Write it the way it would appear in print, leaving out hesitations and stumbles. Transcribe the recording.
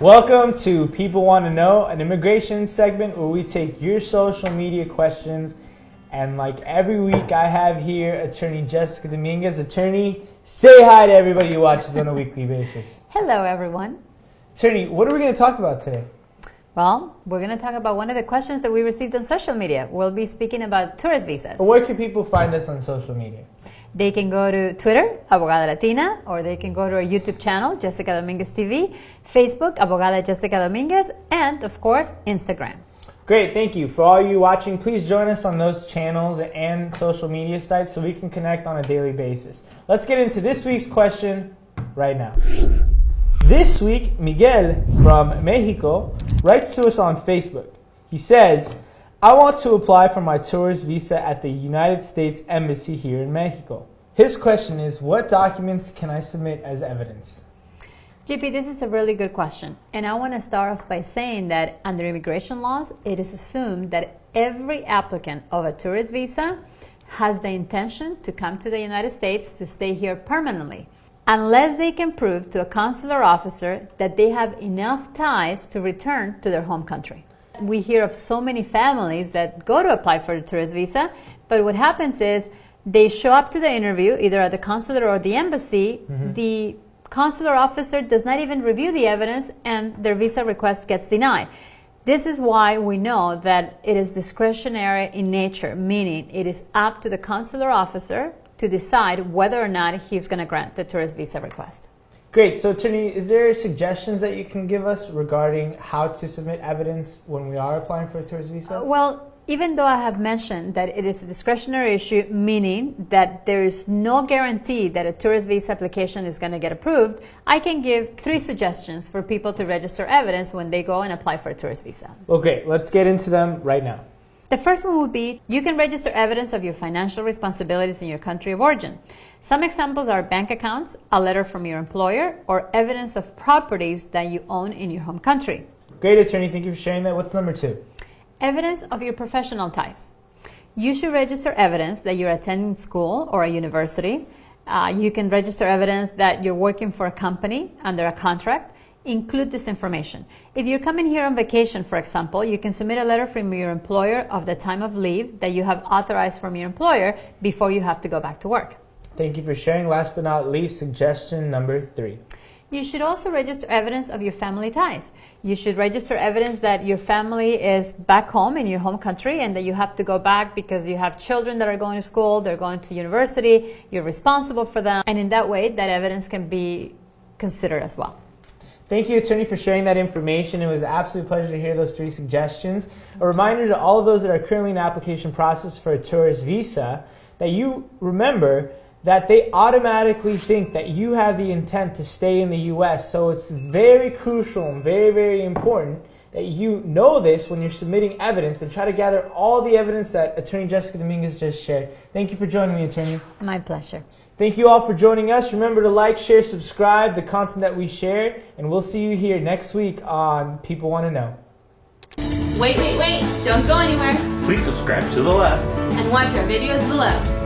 Welcome to People Want to Know, an immigration segment where we take your social media questions. And like every week, I have here Attorney Jessica Dominguez. Attorney, say hi to everybody who watches on a weekly basis. Hello, everyone. Attorney, what are we going to talk about today? Well, we're going to talk about one of the questions that we received on social media. We'll be speaking about tourist visas. Where can people find us on social media? They can go to Twitter, Abogada Latina, or they can go to our YouTube channel, Jessica Dominguez TV, Facebook, Abogada Jessica Dominguez, and of course, Instagram. Great, thank you. For all you watching, please join us on those channels and social media sites so we can connect on a daily basis. Let's get into this week's question right now. This week, Miguel from Mexico writes to us on Facebook. He says, I want to apply for my tourist visa at the United States Embassy here in Mexico. His question is, what documents can I submit as evidence? JP, this is a really good question. And I want to start off by saying that under immigration laws, it is assumed that every applicant of a tourist visa has the intention to come to the United States to stay here permanently, unless they can prove to a consular officer that they have enough ties to return to their home country. We hear of so many families that go to apply for a tourist visa, but what happens is they show up to the interview, either at the consulate or the embassy. The consular officer does not even review the evidence, and their visa request gets denied. This is why we know that it is discretionary in nature, meaning it is up to the consular officer to decide whether or not he's going to grant the tourist visa request. Great. So, Attorney, is there suggestions that you can give us regarding how to submit evidence when we are applying for a tourist visa? Well, even though I have mentioned that it is a discretionary issue, meaning that there is no guarantee that a tourist visa application is going to get approved, I can give 3 suggestions for people to register evidence when they go and apply for a tourist visa. Well, great. Let's get into them right now. The first one would be you can register evidence of your financial responsibilities in your country of origin. Some examples are bank accounts, a letter from your employer, or evidence of properties that you own in your home country. Great, Attorney. Thank you for sharing that. What's number 2? Evidence of your professional ties. You should register evidence that you're attending school or a university. You can register evidence that you're working for a company under a contract. Include this information. If you're coming here on vacation, for example, you can submit a letter from your employer of the time of leave that you have authorized from your employer before you have to go back to work. Thank you for sharing. Last but not least, suggestion number 3. You should also register evidence of your family ties. You should register evidence that your family is back home in your home country and that you have to go back because you have children that are going to school, they're going to university, you're responsible for them, and in that way, that evidence can be considered as well. Thank you, Attorney, for sharing that information. It was an absolute pleasure to hear those 3 suggestions. A reminder to all of those that are currently in the application process for a tourist visa that you remember that they automatically think that you have the intent to stay in the U.S. So it's very crucial and very, very important that you know this when you're submitting evidence and try to gather all the evidence that Attorney Jessica Dominguez just shared. Thank you for joining me, Attorney. My pleasure. Thank you all for joining us. Remember to like, share, subscribe the content that we share, and we'll see you here next week on People Want to Know. Wait, don't go anywhere. Please subscribe to the left and watch our videos below.